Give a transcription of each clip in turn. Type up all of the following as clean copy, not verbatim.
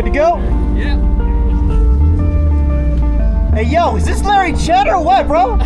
good to go? Yeah. Hey, yo, is this Larry Chet or what, bro?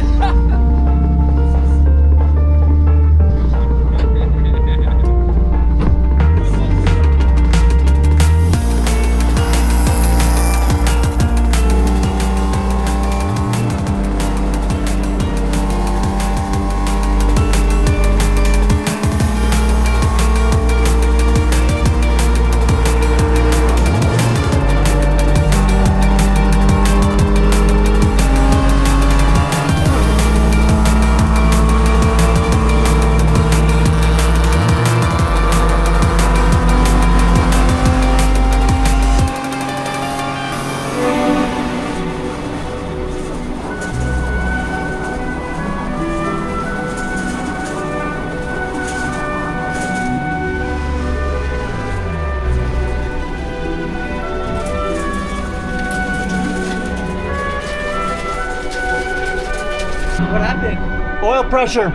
What happened? Oil pressure.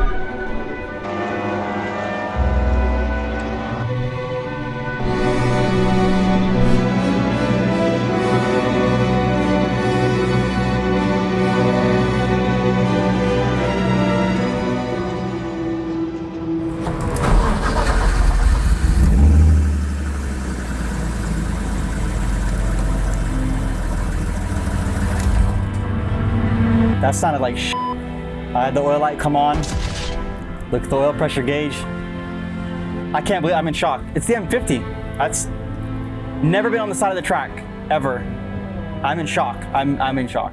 That sounded like shit. I had the oil light come on. Look at the oil pressure gauge. I can't believe I'm in shock. It's the M50. That's never been on the side of the track, ever. I'm in shock. I'm in shock.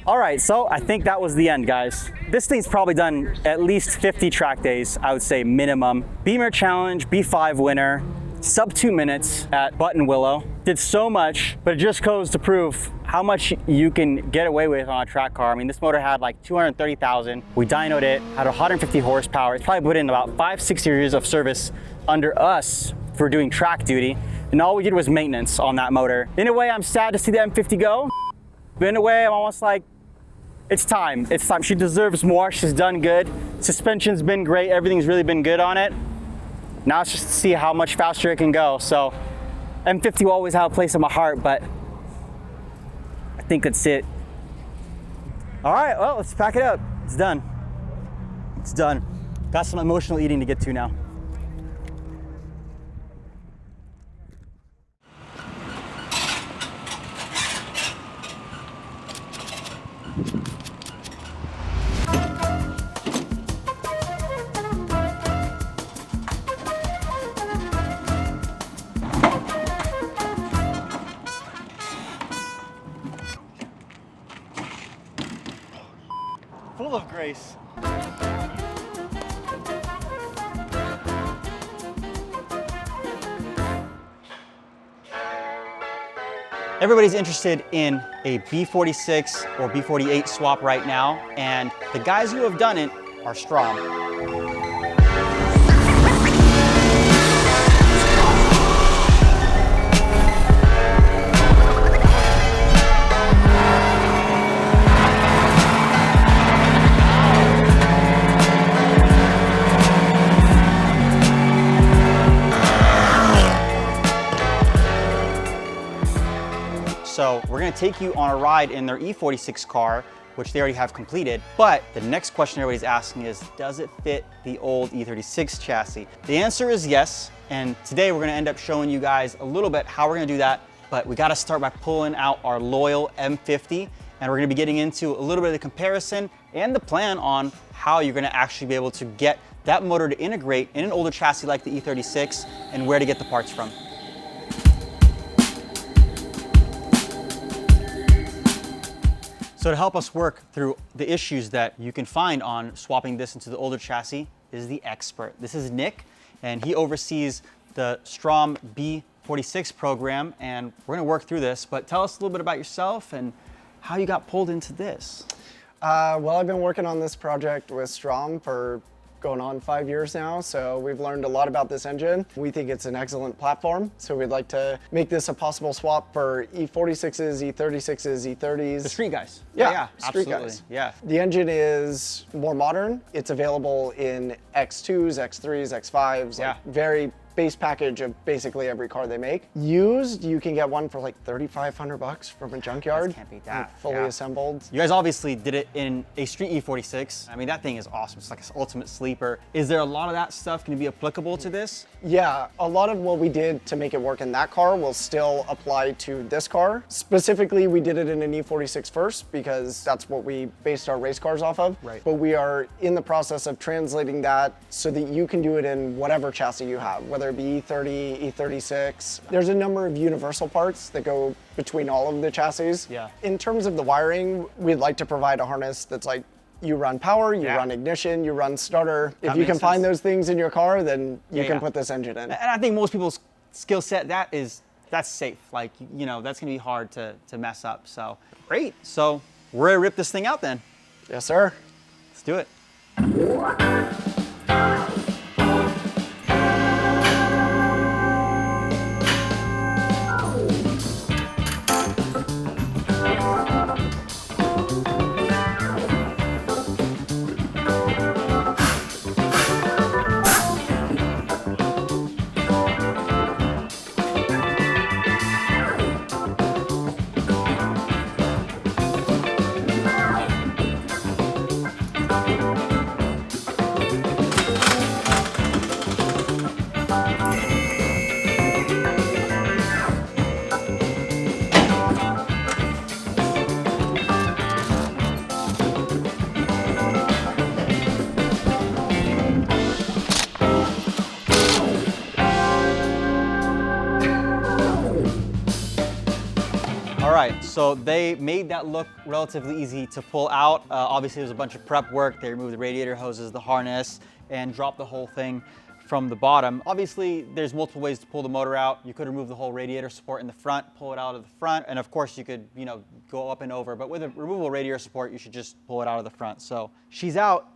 All right, so I think that was the end, guys. This thing's probably done at least 50 track days, I would say minimum. Beamer Challenge, B5 winner, sub 2 minutes at Button Willow. Did so much, but it just goes to prove how much you can get away with on a track car. I mean, this motor had like 230,000. We dynoed it, had 150 horsepower. It's probably put in about 5-6 years of service under us for doing track duty. And all we did was maintenance on that motor. In a way, I'm sad to see the M50 go. But in a way, I'm almost like, it's time. It's time. She deserves more. She's done good. Suspension's been great. Everything's really been good on it. Now it's just to see how much faster it can go. So M50 will always have a place in my heart, but I think that's it. All right, well, let's pack it up. It's done. It's done. Got some emotional eating to get to now. Full of grace. Everybody's interested in a B46 or B48 swap right now, and the guys who have done it are Strom. So we're gonna take you on a ride in their E46 car, which they already have completed. But the next question everybody's asking is, does it fit the old E36 chassis? The answer is yes. And today we're gonna end up showing you guys a little bit how we're gonna do that. But we gotta start by pulling out our loyal M50. And we're gonna be getting into a little bit of the comparison and the plan on how you're gonna actually be able to get that motor to integrate in an older chassis like the E36 and where to get the parts from. So to help us work through the issues that you can find on swapping this into the older chassis is the expert. This is Nick, and he oversees the Strom B46 program, and we're gonna work through this, but tell us a little bit about yourself and how you got pulled into this. Well, I've been working on this project with Strom for going on 5 years now, so we've learned a lot about this engine. We think it's an excellent platform, so we'd like to make this a possible swap for E46s, E36s, E30s. The street guys. Yeah, street absolutely. guys. Yeah. The engine is more modern. It's available in X2s, X3s, X5s, Yeah. like very base package of basically every car they make. Used, you can get one for like $3,500 from a junkyard. Can't beat that. like fully Yeah. assembled. You guys obviously did it in a street E46. I mean, that thing is awesome. It's like an ultimate sleeper. Is there a lot of that stuff going to be applicable to this? Yeah, a lot of what we did to make it work in that car will still apply to this car. Specifically, we did it in an E46 first because that's what we based our race cars off of. Right. But we are in the process of translating that so that you can do it in whatever chassis you have, whether it be E30, E36. There's a number of universal parts that go between all of the chassis. Yeah. In terms of the wiring, we'd like to provide a harness that's like, you run power, you Yeah. run ignition, you run starter. If That you can makes find sense. those things in your car, then you Yeah, can yeah. put this engine in. And I think most people's skill set, that's safe. Like, you know, that's gonna be hard to mess up. So great. So we're gonna rip this thing out then. Yes, sir. Let's do it. All right, so they made that look relatively easy to pull out. Obviously, there's a bunch of prep work. They removed the radiator hoses, the harness, and dropped the whole thing from the bottom. Obviously, there's multiple ways to pull the motor out. You could remove the whole radiator support in the front, pull it out of the front, and of course, you could, you know, go up and over. But with a removable radiator support, you should just pull it out of the front. So she's out.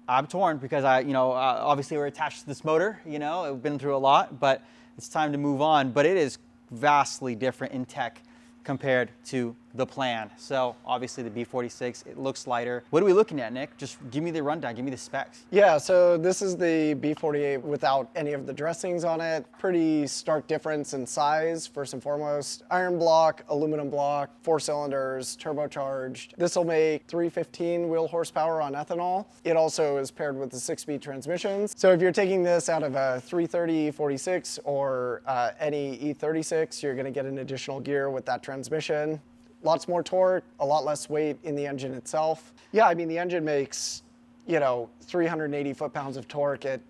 I'm torn because obviously we're attached to this motor. You know, we've been through a lot, but it's time to move on. But it is vastly different in tech compared to the plan. So obviously the B46, it looks lighter. What are we looking at, Nick? Just give me the rundown, give me the specs. Yeah, so this is the B48 without any of the dressings on it. Pretty stark difference in size, first and foremost. Iron block, aluminum block, 4 cylinders, turbocharged. This will make 315 wheel horsepower on ethanol. It also is paired with the 6-speed transmissions. So if you're taking this out of a 330 E46 or any E36, you're gonna get an additional gear with that transmission. Lots more torque, a lot less weight in the engine itself. Yeah, I mean, the engine makes, 380 foot-pounds of torque at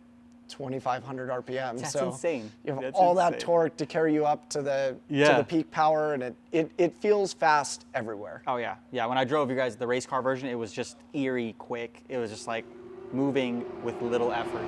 2,500 RPM. That's so insane. You have That's all that insane. torque to carry you up to the peak power, and it feels fast everywhere. Oh yeah, yeah. When I drove you guys the race car version, it was just eerie quick. It was just like moving with little effort.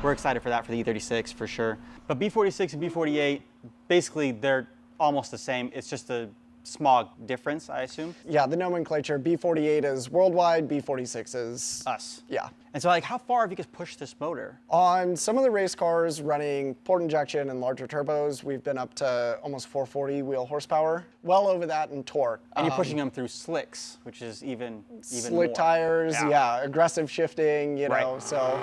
We're excited for that for the E36 for sure. But B46 and B48, basically they're almost the same. It's just a small difference, I assume. Yeah, the nomenclature, B48 is worldwide, B46 is Us. Yeah. And so like how far have you guys pushed this motor? On some of the race cars running port injection and larger turbos, we've been up to almost 440 wheel horsepower, well over that in torque. And you're pushing them through slicks, which is even Slick more. tires, yeah, aggressive shifting, you know, Right. so.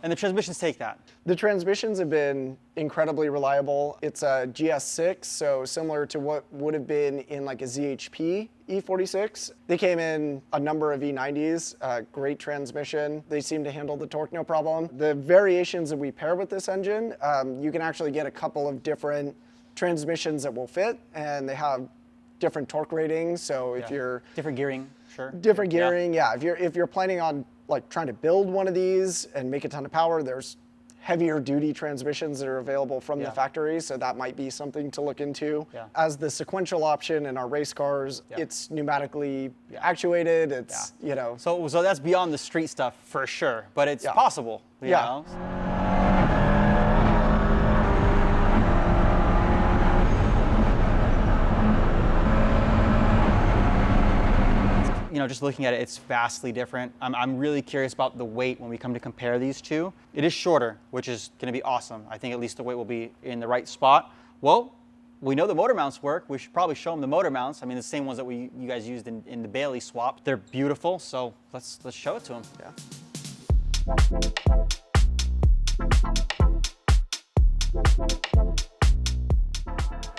And the transmissions take that. The transmissions have been incredibly reliable. It's a GS6, so similar to what would have been in like a ZHP E46. They came in a number of E90s, great transmission. They seem to handle the torque no problem. The variations that we pair with this engine, you can actually get a couple of different transmissions that will fit, and they have different torque ratings. So if you're different gearing, sure. different gearing, yeah. If you're planning on like trying to build one of these and make a ton of power, there's heavier duty transmissions that are available from Yeah. the factory, so that might be something to look into. Yeah. As the sequential option in our race cars, Yeah. it's pneumatically actuated. It's, you know. So that's beyond the street stuff for sure, but it's Yeah. possible. You Yeah. know? You know, just looking at it, it's vastly different. I'm really curious about the weight when we come to compare these two. It is shorter, which is going to be awesome. I think at least the weight will be in the right spot. Well, we know the motor mounts work. We should probably show them the motor mounts. I mean, the same ones that you guys used in the Bailey swap. They're beautiful, so let's show it to them. Yeah.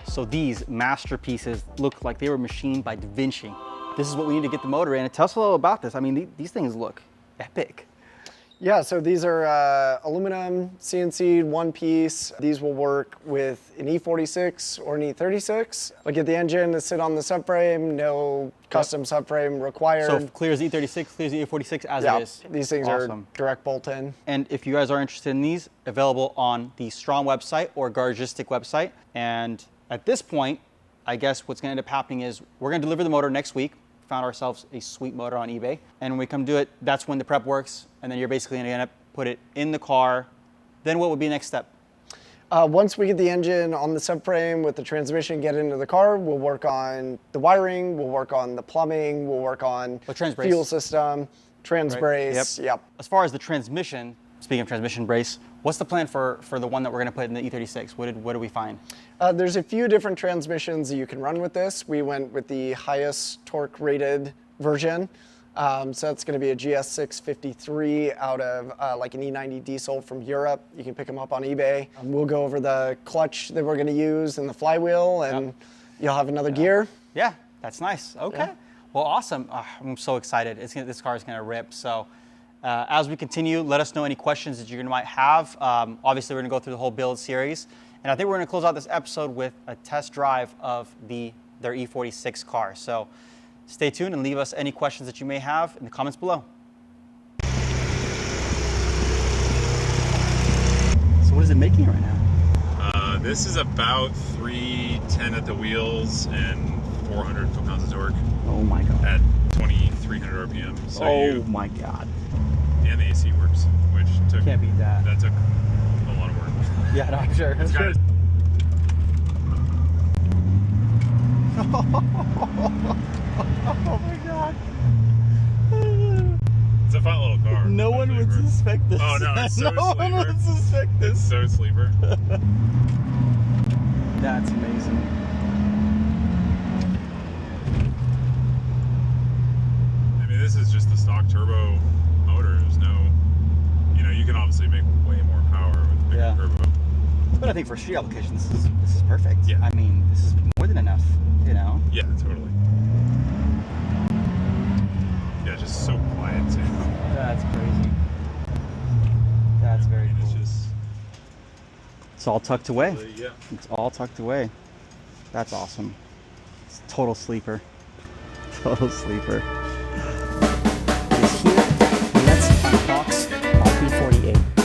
So these masterpieces look like they were machined by Da Vinci. This is what we need to get the motor in. And tell us a little about this. I mean, these things look epic. Yeah, so these are aluminum, CNC, one piece. These will work with an E46 or an E36. Like get the engine to sit on the subframe, no custom subframe required. So clear as E36, clear as E46 as yeah, it is. these things Awesome. are direct bolt-in. And if you guys are interested in these, available on the Strom website or Gargistic website. And at this point, I guess what's gonna end up happening is we're gonna deliver the motor next week. Found ourselves a sweet motor on eBay. And when we come do it, that's when the prep works. And then you're basically gonna end up put it in the car. Then what would be the next step? Once we get the engine on the subframe with the transmission, get into the car, we'll work on the wiring, we'll work on the plumbing, we'll work on trans brace. fuel system, trans Right. brace, yep. As far as the transmission, speaking of transmission brace, what's the plan for the one that we're gonna put in the E36? What do we find? There's a few different transmissions that you can run with this. We went with the highest torque rated version. So that's going to be a GS653 out of like an E90 diesel from Europe. You can pick them up on eBay. We'll go over the clutch that we're going to use and the flywheel, and you'll have another gear. Yeah, that's nice. Okay. Yeah. Well, awesome. I'm so excited. This car is going to rip. So as we continue, let us know any questions that you might have. Obviously, we're going to go through the whole build series. And I think we're going to close out this episode with a test drive of their E46 car. So stay tuned and leave us any questions that you may have in the comments below. So what is it making right now? This is about 310 at the wheels and 400 foot-pounds of torque Oh my God. at 2,300 RPM. So my God. and the AC works, which took Can't beat that. That took a lot of work. Yeah, no, I'm sure. It's kinda, Oh my God. it's a fun little car. No one would Sleeper. suspect this. Oh no, it's so No one sleeper. would suspect this. It's so sleeper. That's amazing. I mean, this is just the stock turbo motor. There's no, you can obviously make way more power with a bigger Yeah. turbo. But I think for street applications, this is perfect. Yeah. I mean, this is more than enough, you know? Yeah, totally. Yeah, just so quiet too. That's crazy. That's very It's cool. just, It's all tucked away. yeah. It's all tucked away. That's awesome. It's a total sleeper. Total sleeper. Is here. Let's unbox our B48.